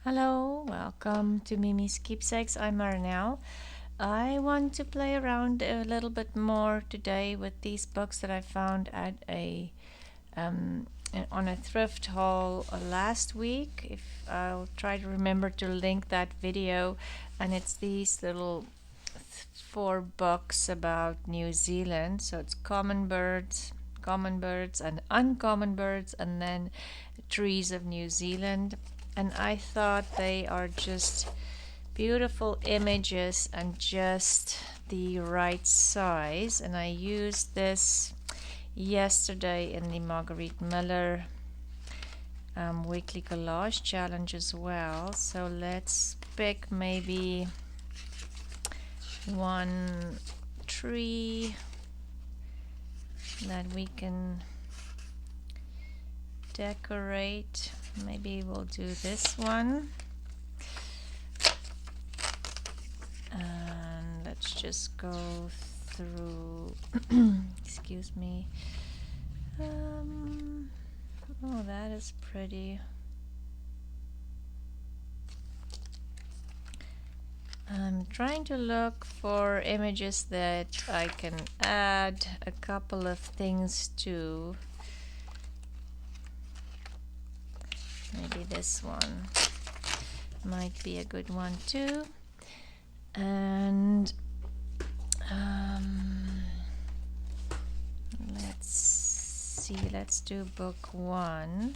Hello, welcome to Miemie's Keepsakes. I'm Marinelle. I want to play around a little bit more today with these books that I found at on a thrift haul last week. If I'll try to remember to link that video, and it's these little four books about New Zealand. So it's common birds, and uncommon birds, and then trees of New Zealand. And I thought they are just beautiful images and just the right size. And I used this yesterday in the Marguerite Miller weekly collage challenge as well. So let's pick maybe one tree that we can decorate. Maybe we'll do this one, and let's just go through excuse me. Oh, that is pretty. I'm trying to look for images that I can add a couple of things to. Maybe this one might be a good one too. And let's see, let's do book one,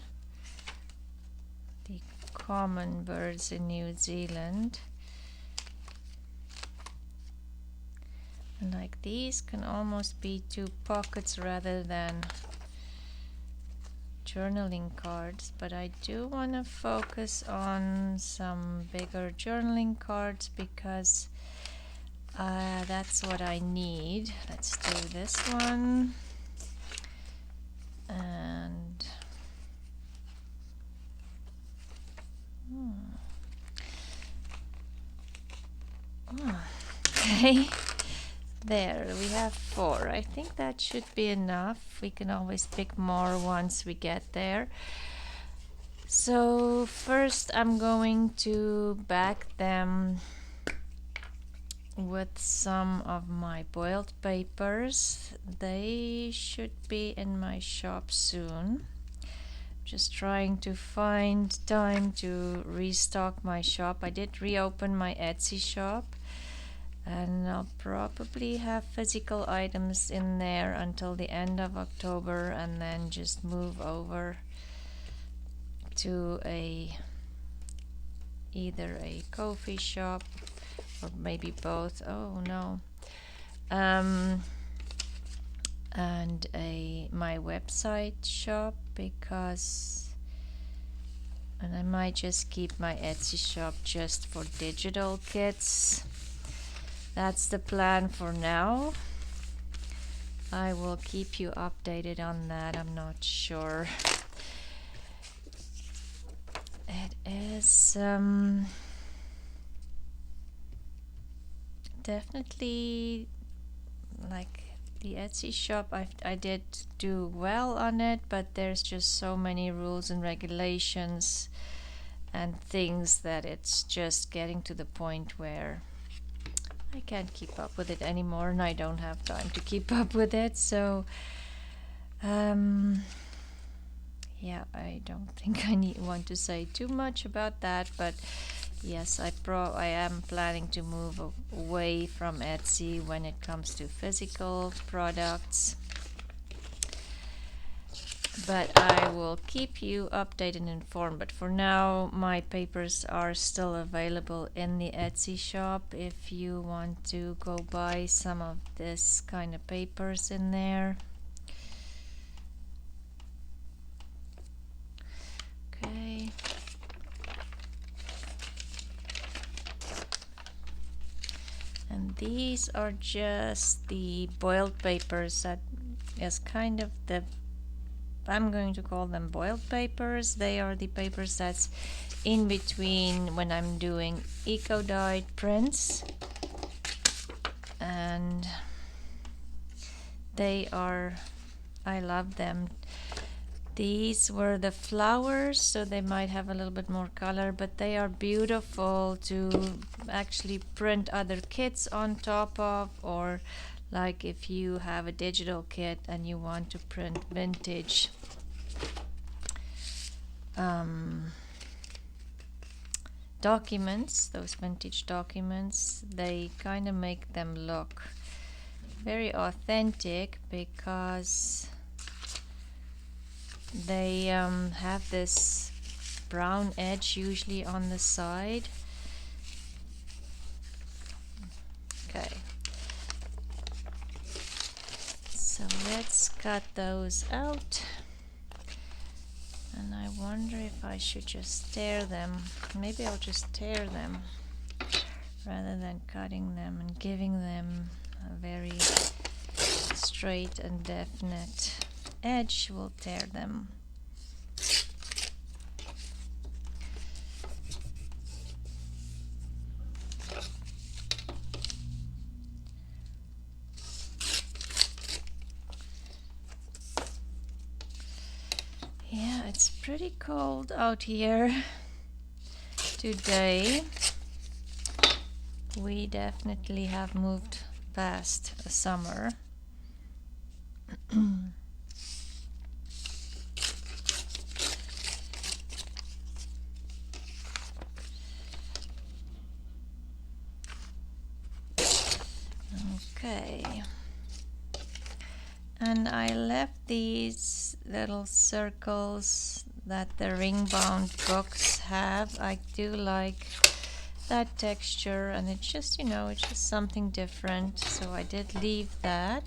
the common birds in New Zealand. And like these can almost be two pockets rather than journaling cards, but I do want to focus on some bigger journaling cards because that's what I need. Let's do this one, and okay. There, we have 4. I think that should be enough. We can always pick more once we get there. So first I'm going to back them with some of my boiled papers. They should be in my shop soon. Just trying to find time to restock my shop. I did reopen my Etsy shop, and I'll probably have physical items in there until the end of October, and then just move over to either a coffee shop or maybe both. Oh no. And my website shop, and I might just keep my Etsy shop just for digital kits. That's the plan for now. I will keep you updated on that. I'm not sure. It is definitely like the Etsy shop. I did do well on it, but there's just so many rules and regulations and things that it's just getting to the point where I can't keep up with it anymore, and I don't have time to keep up with it. So yeah, I don't think I want to say too much about that, but yes, I am planning to move away from Etsy when it comes to physical products. But I will keep you updated and informed. But for now, my papers are still available in the Etsy shop if you want to go buy some of this kind of papers in there. Okay. And these are just the boiled papers. That is kind of the, I'm going to call them boiled papers. They are the papers that's in between when I'm doing eco-dyed prints, and they are, I love them These were the flowers, so they might have a little bit more color, but they are beautiful to actually print other kits on top of, or like if you have a digital kit and you want to print vintage documents, those vintage documents, they kind of make them look very authentic because they have this brown edge usually on the side. Okay, so let's cut those out. And I wonder if I should just tear them. Maybe I'll just tear them rather than cutting them and giving them a very straight and definite edge. We'll tear them. Yeah, it's pretty cold out here today. We definitely have moved past the summer. Okay. And I left these little circles that the ring-bound books have. I do like that texture, and it's just, it's just something different, so I did leave that.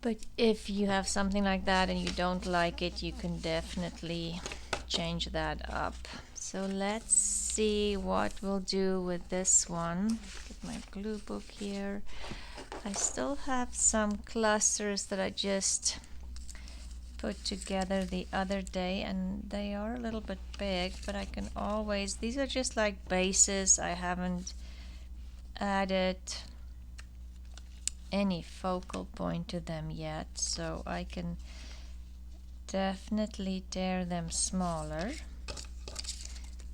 But if you have something like that and you don't like it, you can definitely change that up. So let's see what we'll do with this one. Get my glue book here. I still have some clusters that I just put together the other day, and they are a little bit big, but I can always, these are just like bases. I haven't added any focal point to them yet, so I can definitely tear them smaller.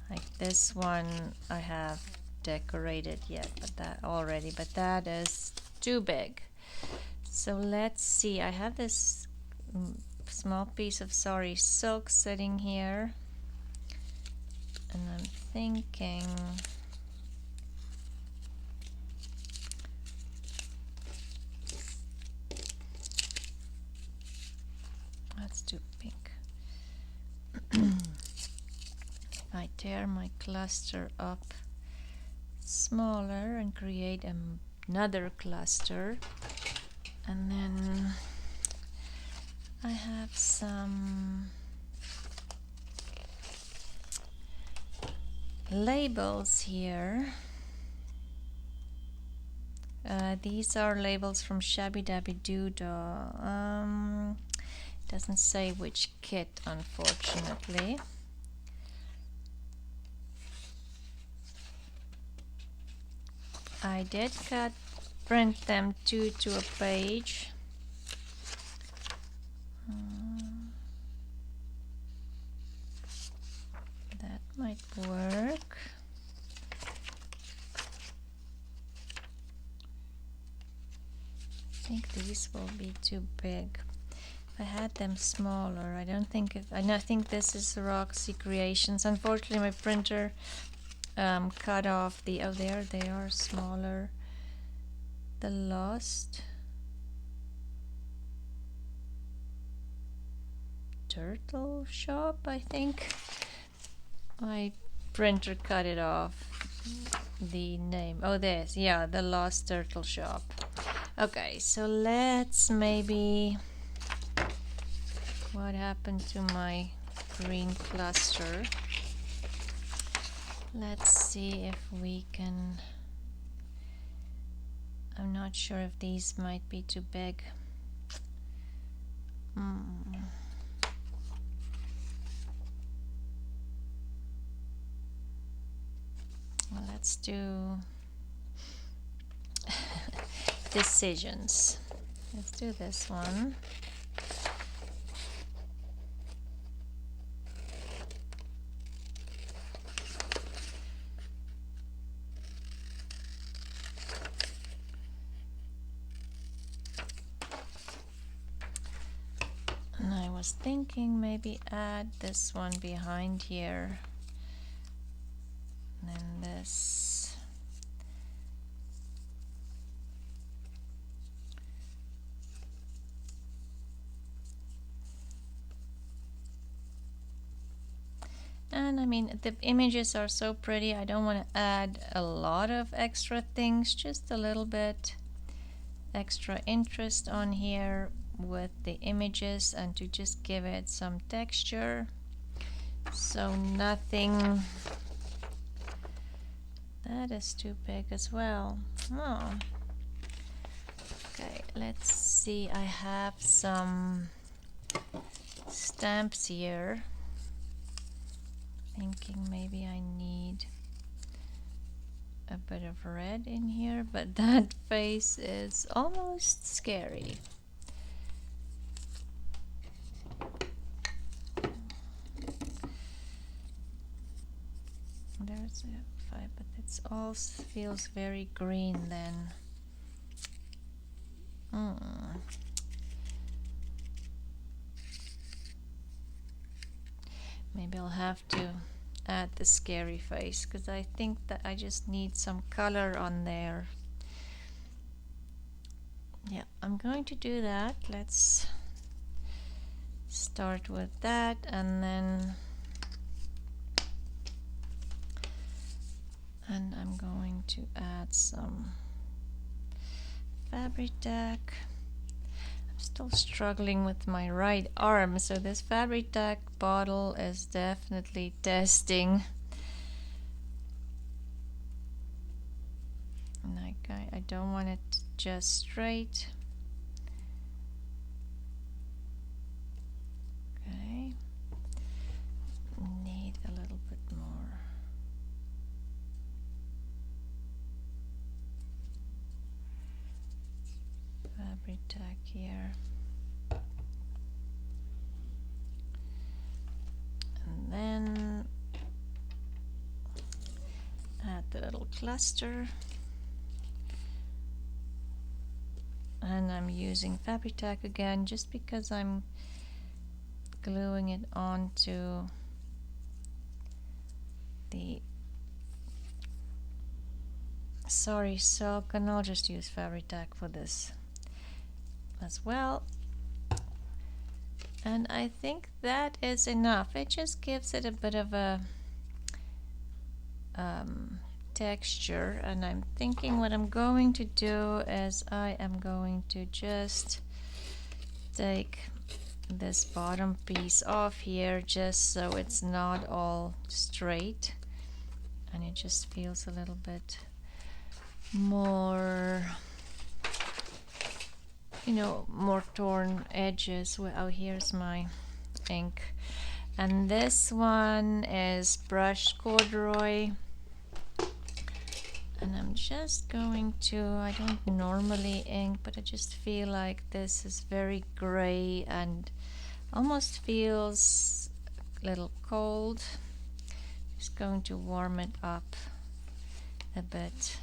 Like this one I have decorated yet, but that is too big. So let's see, I have this small piece of sari silk sitting here, and I'm thinking let's do pink. If I tear my cluster up smaller and create another cluster, and then I have some labels here. These are labels from Shabby Dabby Doodah. Doesn't say which kit, unfortunately. I did print them two to a page. That might work. I think these will be too big. If I had them smaller, I think this is Roxy Creations. Unfortunately, my printer cut off the, there they are smaller. The Lost Turtle Shop, I think. My printer cut it off. The name, oh this, yeah, the Lost Turtle Shop. Okay, so let's maybe, what happened to my green cluster? Let's see if we can, I'm not sure if these might be too big. Well, let's do decisions. Let's do this one. was thinking maybe add this one behind here, and then this. And I mean, the images are so pretty, I don't want to add a lot of extra things, just a little bit extra interest on here with the images, and to just give it some texture. So nothing. That is too big as well. Oh. Okay, let's see. I have some stamps here. Thinking maybe I need a bit of red in here, but that face is almost scary. There's a 5, but it all feels very green then. Maybe I'll have to add the scary face, because I think that I just need some color on there. Yeah, I'm going to do that. Let's start with that, and then I'm going to add some fabric tack. I'm still struggling with my right arm, so this fabric tack bottle is definitely testing. Like I don't want it just straight. Okay, need a little bit more. Fabric tack here. And then add the little cluster. And I'm using fabric tack again just because I'm gluing it onto the silk, and I'll just use fabric tack for this as well. And I think that is enough. It just gives it a bit of a texture, and I'm thinking what I'm going to do is I am going to just take this bottom piece off here, just so it's not all straight and it just feels a little bit more, you know, more torn edges. Well, here's my ink, and this one is brushed corduroy, and I'm just going to, I don't normally ink, but I just feel like this is very gray and almost feels a little cold. Just going to warm it up a bit.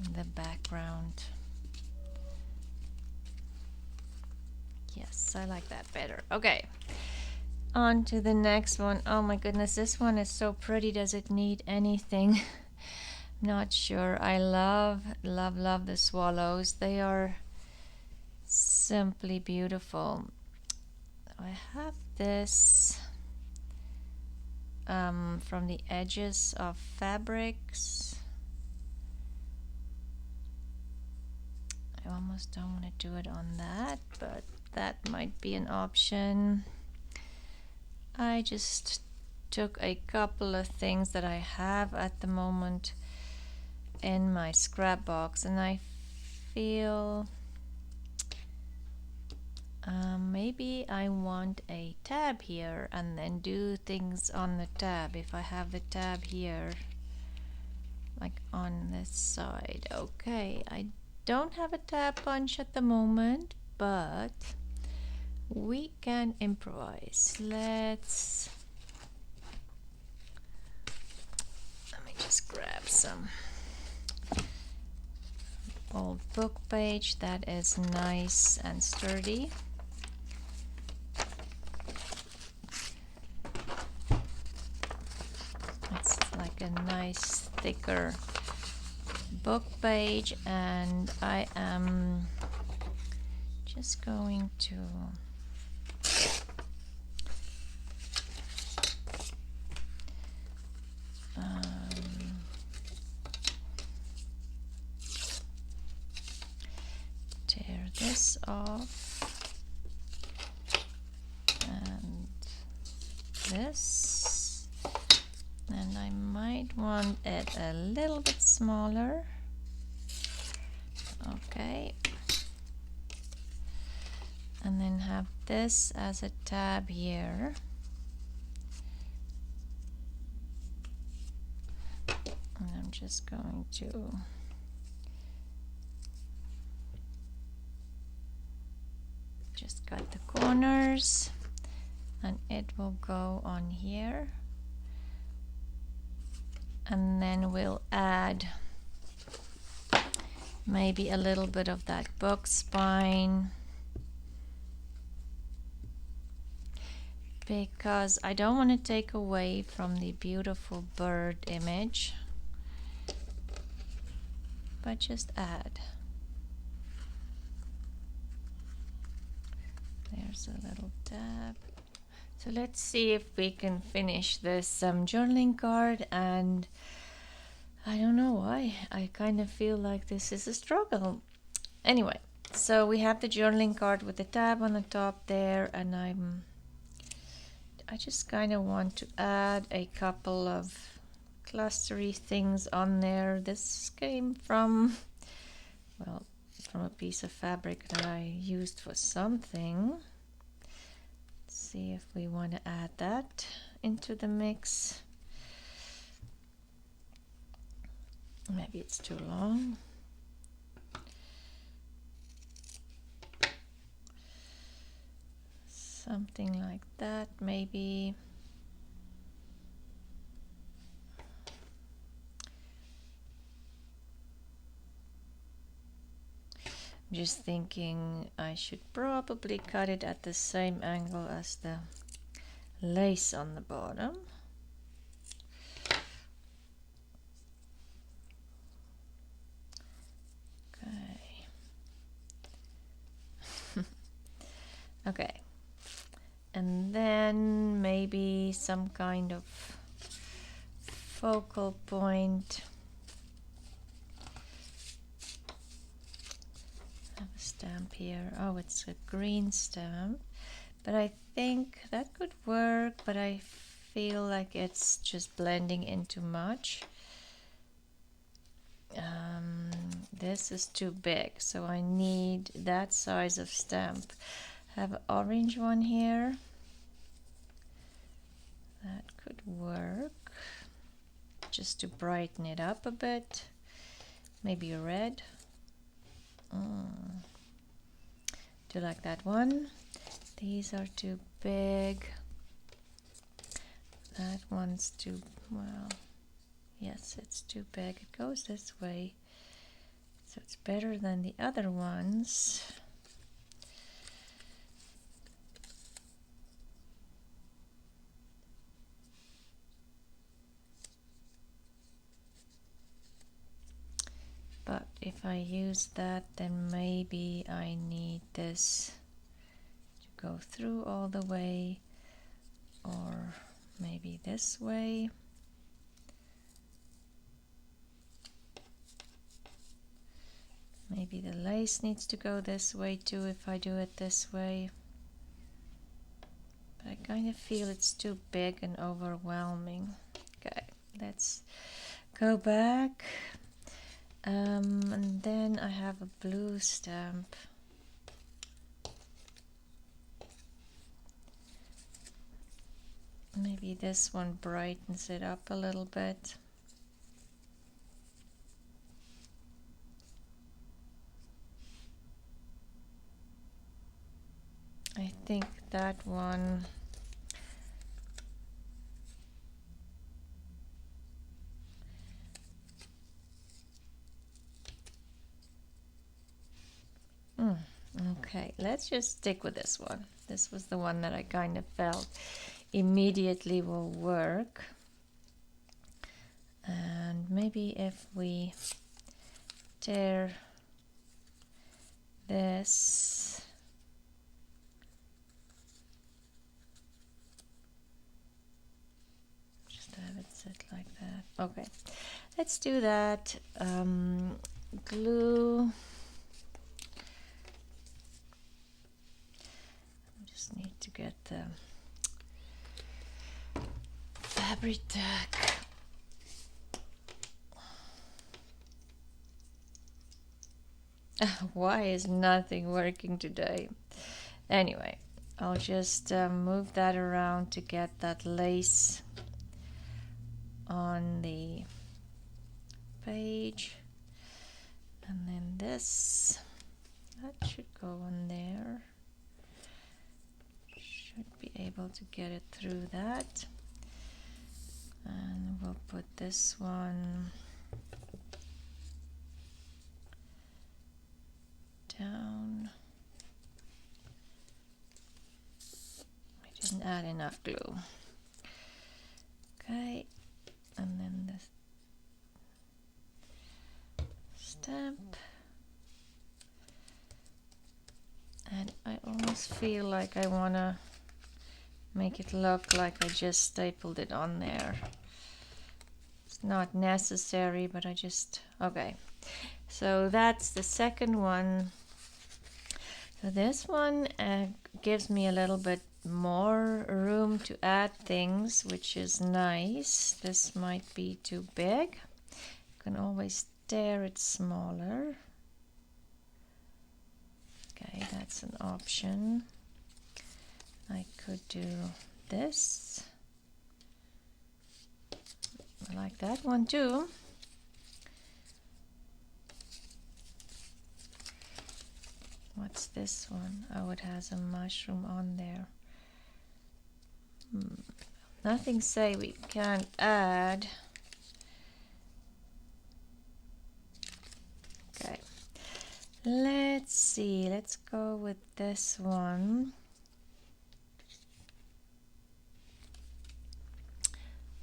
In the background. Yes, I like that better. Okay. On to the next one. Oh my goodness, this one is so pretty. Does it need anything? Not sure. I love the swallows. They are simply beautiful. I have this from the edges of fabrics. I almost don't want to do it on that, but that might be an option. I just took a couple of things that I have at the moment in my scrap box, and I feel maybe I want a tab here and then do things on the tab. If I have the tab here, like on this side. Okay, I don't have a tab punch at the moment, but we can improvise. Let me just grab some old book page that is nice and sturdy. It's like a nice thicker book page, and I am just going to tear this off and this, and I might want it a little bit smaller. Okay, and then have this as a tab here. And I'm just going to just cut the corners, and it will go on here. And then we'll add maybe a little bit of that book spine, because I don't want to take away from the beautiful bird image, but just add. There's a little tab. So let's see if we can finish this journaling card, and I don't know why, I kind of feel like this is a struggle. Anyway, so we have the journaling card with the tab on the top there, and I just kind of want to add a couple of clustery things on there. This came from, well, from a piece of fabric that I used for something. Let's see if we want to add that into the mix. Maybe it's too long. Something like that, maybe. I'm just thinking I should probably cut it at the same angle as the lace on the bottom. Okay. Okay. And then maybe some kind of focal point. I have a stamp here. Oh, it's a green stamp, but I think that could work, but I feel like it's just blending in too much. This is too big, so I need that size of stamp. I have an orange one here. That could work, just to brighten it up a bit. Maybe a red. Do you like that one? These are too big. That one's too, well, yes, it's too big. It goes this way, so it's better than the other ones. But if I use that, then maybe I need this to go through all the way, or maybe this way. Maybe the lace needs to go this way too if I do it this way. But I kind of feel it's too big and overwhelming. Okay, let's go back. And then I have a blue stamp. Maybe this one brightens it up a little bit. I think that one Okay, let's just stick with this one. This was the one that I kind of felt immediately will work. And maybe if we tear this, just have it sit like that. Okay, let's do that. Glue. I just need to get the fabric tack. Why is nothing working today? Anyway, I'll just move that around to get that lace on the page. And then this, that should go on there. Should be able to get it through that. And we'll put this one down. I didn't add enough glue. Okay, and then this stamp. And I almost feel like I want to make it look like I just stapled it on there. It's not necessary, but I just, okay. So that's the second one. So this one gives me a little bit more room to add things, which is nice. This might be too big. You can always tear it smaller. Okay, that's an option. I could do this. I like that one too. What's this one? Oh, it has a mushroom on there. Nothing say we can't add. Okay, let's see. Let's go with this one.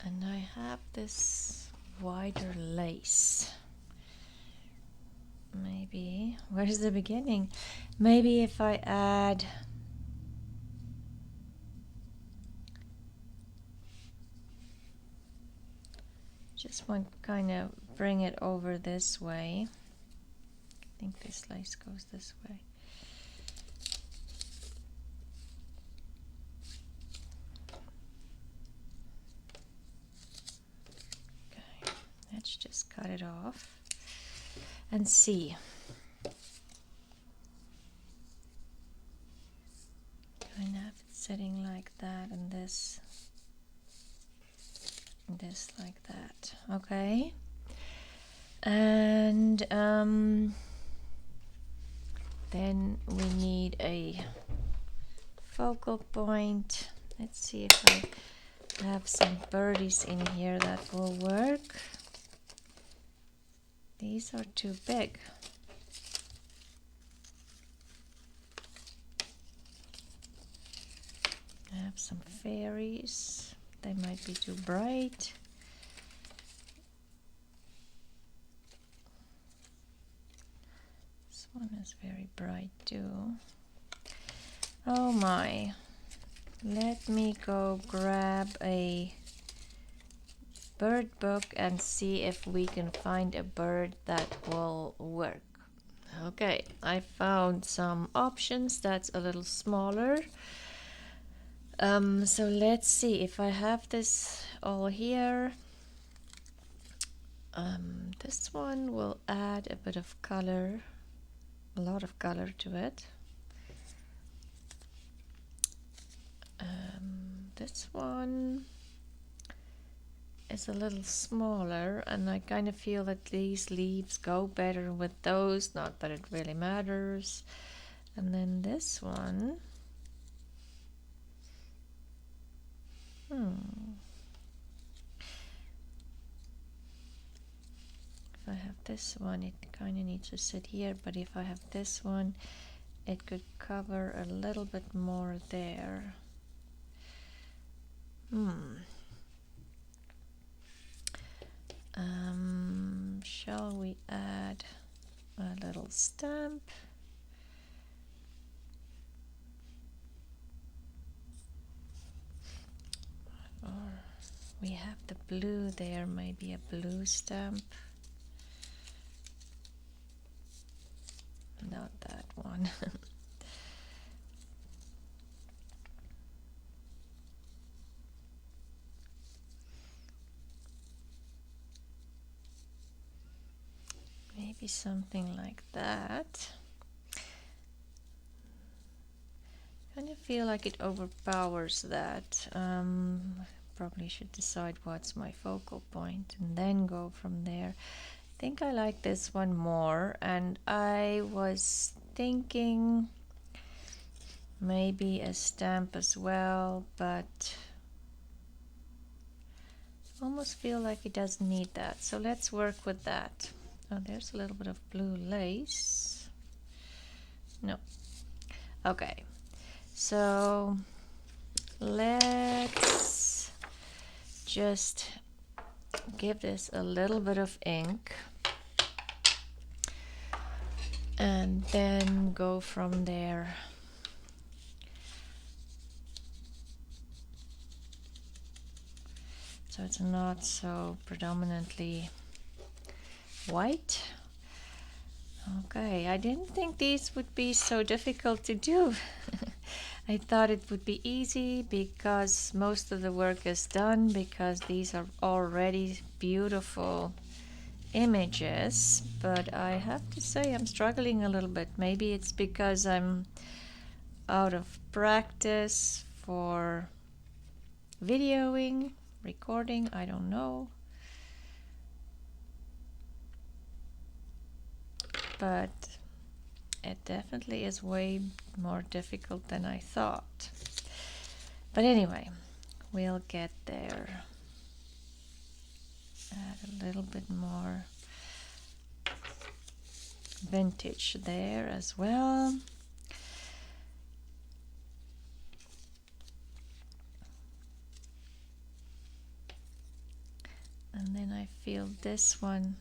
And I have this wider lace. Maybe, where's the beginning? Maybe if I add just want to kind of bring it over this way. I think this lace goes this way. Okay, let's just cut it off and see. Kind of have it sitting like that, and this like that. Okay, and then we need a focal point. Let's see if I have some birdies in here that will work. These are too big. I have some fairies. They might be too bright. This one is very bright too. Oh my. Let me go grab a bird book and see if we can find a bird that will work. Okay, I found some options that's a little smaller. So let's see if I have this all here. This one will add a bit of color, a lot of color to it. This one is a little smaller, and I kind of feel that these leaves go better with those, not that it really matters. And then this one, if I have this one, it kind of needs to sit here, but if I have this one, it could cover a little bit more there. Shall we add a little stamp? Or we have the blue there, maybe a blue stamp. Not that one. Maybe something like that. Kind of feel like it overpowers that. Probably should decide what's my focal point and then go from there. I think I like this one more, and I was thinking maybe a stamp as well, but I almost feel like it doesn't need that. So let's work with that. Oh, there's a little bit of blue lace. No. Okay. So let's just give this a little bit of ink and then go from there. So it's not so predominantly white. Okay, I didn't think these would be so difficult to do. I thought it would be easy because most of the work is done, because these are already beautiful images, but I have to say I'm struggling a little bit. Maybe it's because I'm out of practice for videoing, recording, I don't know. But it definitely is way more difficult than I thought. But anyway, we'll get there. Add a little bit more vintage there as well. And then I feel this one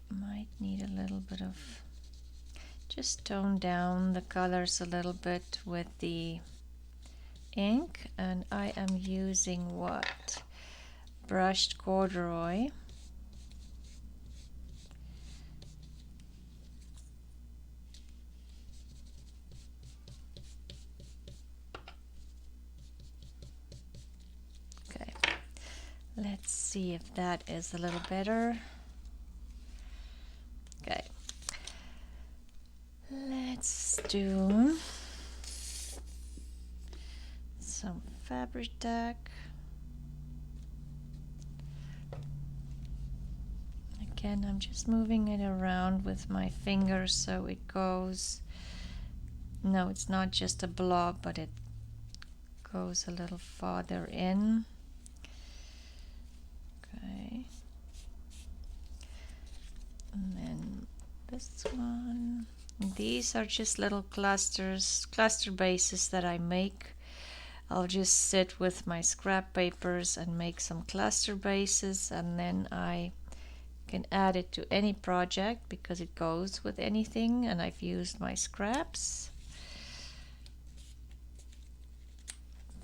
might need a little bit of, just tone down the colors a little bit with the ink. And I am using what? Brushed corduroy. Okay, let's see if that is a little better. Okay, let's do some fabric tack. Again, I'm just moving it around with my fingers so it goes, no, it's not just a blob, but it goes a little farther in. Okay. And then this one. These are just little cluster bases that I make. I'll just sit with my scrap papers and make some cluster bases, and then I can add it to any project because it goes with anything, and I've used my scraps.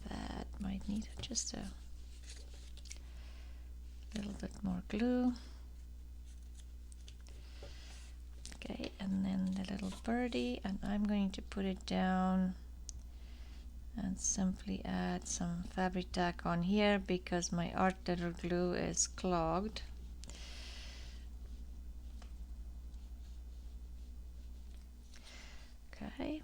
That might need just a little bit more glue. Okay, and then the little birdie, and I'm going to put it down and simply add some fabric tack on here because my art glitter glue is clogged. Okay.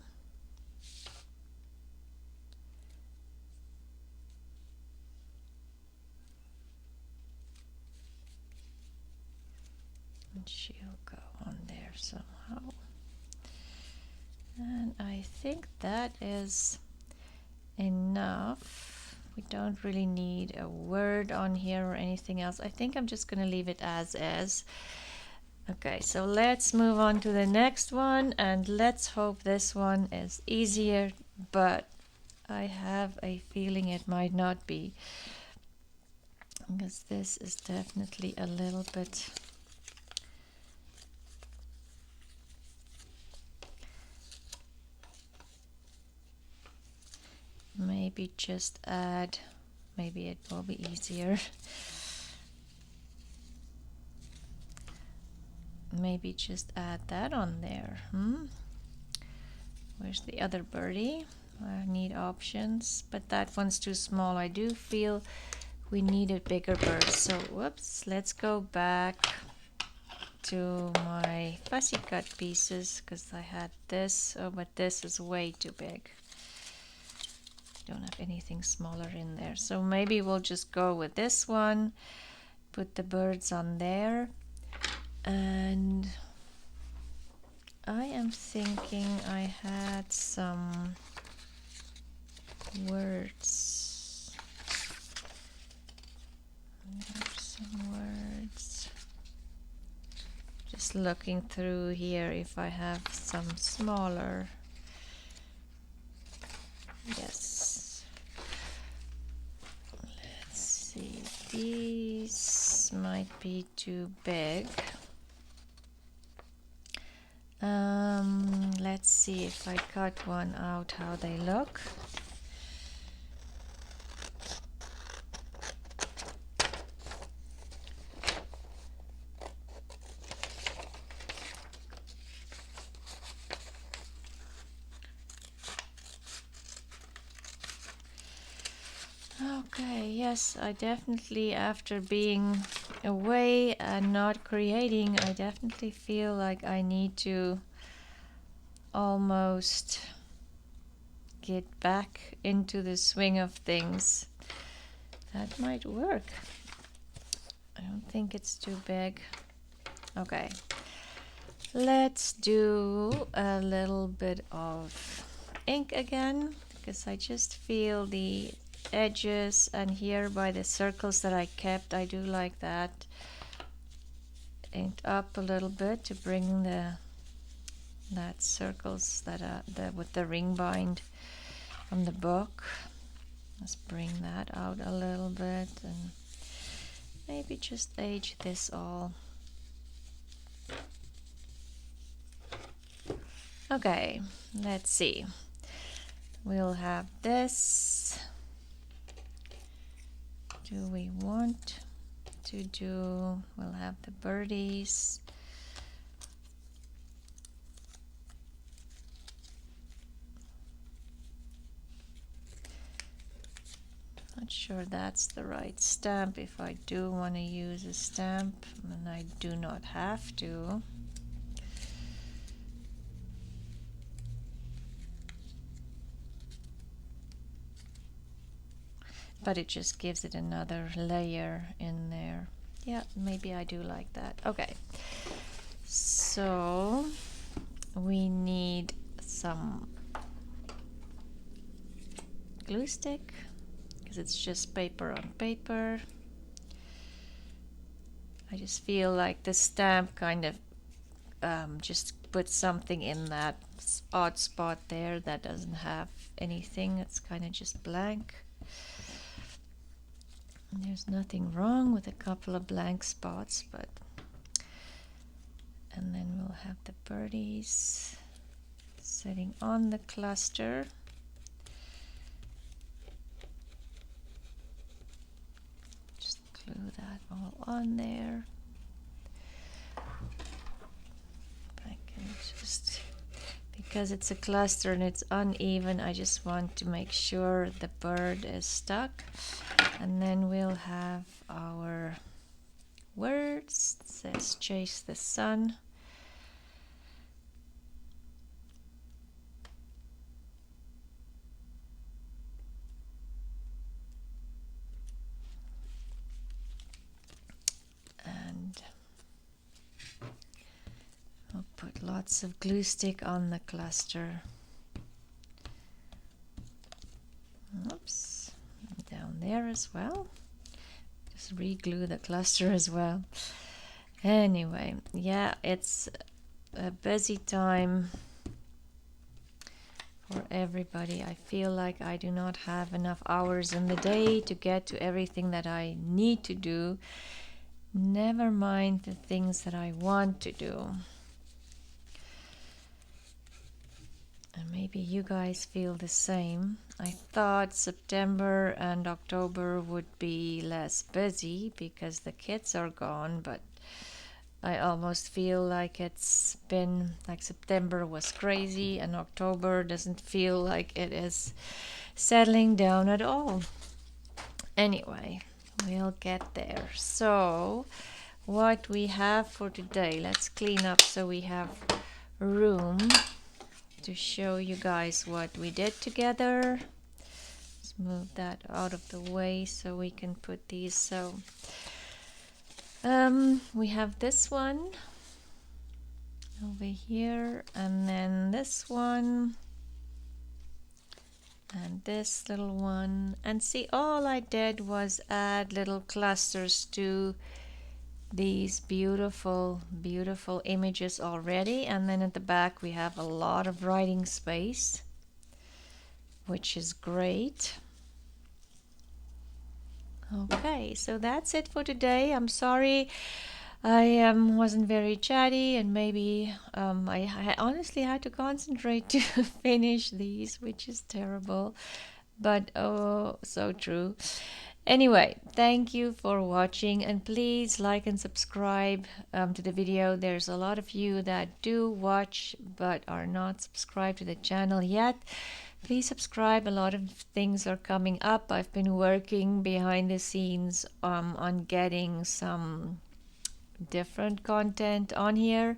And she'll go on there somehow. And I think that is enough. We don't really need a word on here or anything else. I think I'm just going to leave it as is. Okay, so let's move on to the next one, and let's hope this one is easier, but I have a feeling it might not be, because this is definitely a little bit maybe just add, maybe it will be easier. Maybe just add that on there. Where's the other birdie? I need options, but that one's too small. I do feel we need a bigger bird. So whoops, let's go back to my fussy cut pieces, because I had this. Oh, but this is way too big. Don't have anything smaller in there. So maybe we'll just go with this one, put the birds on there, and I am thinking I had some words. Some words. Just looking through here if I have some smaller. Yes. Let's see. These might be too big. Let's see if I cut one out how they look. Okay, yes, I definitely, after being away and not creating, I definitely feel like I need to almost get back into the swing of things. That might work. I don't think it's too big. Okay, let's do a little bit of ink again, because I just feel the edges, and here by the circles that I kept, I do like that inked up a little bit to bring that circles that with the ring bind from the book. Let's bring that out a little bit and maybe just age this all. Okay, let's see. We'll have this. Do we want to do, we'll have the birdies. Not sure that's the right stamp. If I do want to use a stamp, and I do not have to. But it just gives it another layer in there. Yeah, maybe I do like that. Okay, so we need some glue stick, because it's just paper on paper. I just feel like the stamp kind of just put something in that odd spot there that doesn't have anything. It's kind of just blank. There's nothing wrong with a couple of blank spots, but and then we'll have the birdies sitting on the cluster. Just glue that all on there. I can just, because it's a cluster and it's uneven, I just want to make sure the bird is stuck. And then we'll have our words. It says chase the sun. And I'll put lots of glue stick on the cluster. Oops, down there as well. Just re-glue the cluster as well. Anyway, yeah, it's a busy time for everybody. I feel like I do not have enough hours in the day to get to everything that I need to do. Never mind the things that I want to do. And maybe you guys feel the same. I thought September and October would be less busy because the kids are gone, but I almost feel like it's been like September was crazy and October doesn't feel like it is settling down at all. Anyway, we'll get there. So, what we have for today, let's clean up so we have room to show you guys what we did together. Let's move that out of the way so we can put these. So we have this one over here, and then this one, and this little one. And see, all I did was add little clusters to these beautiful images already, and then at the back we have a lot of writing space, which is great. Okay, so that's it for today. I'm sorry I wasn't very chatty, and maybe I honestly had to concentrate to finish these, which is terrible, but oh, so true. Anyway, thank you for watching, and please like and subscribe to the video. There's a lot of you that do watch but are not subscribed to the channel yet. Please subscribe. A lot of things are coming up. I've been working behind the scenes on getting some different content on here,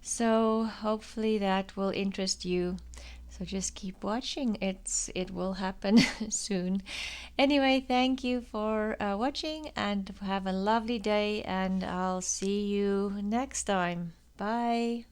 so hopefully that will interest you. So just keep watching. It will happen soon. Anyway, thank you for watching, and have a lovely day, and I'll see you next time. Bye.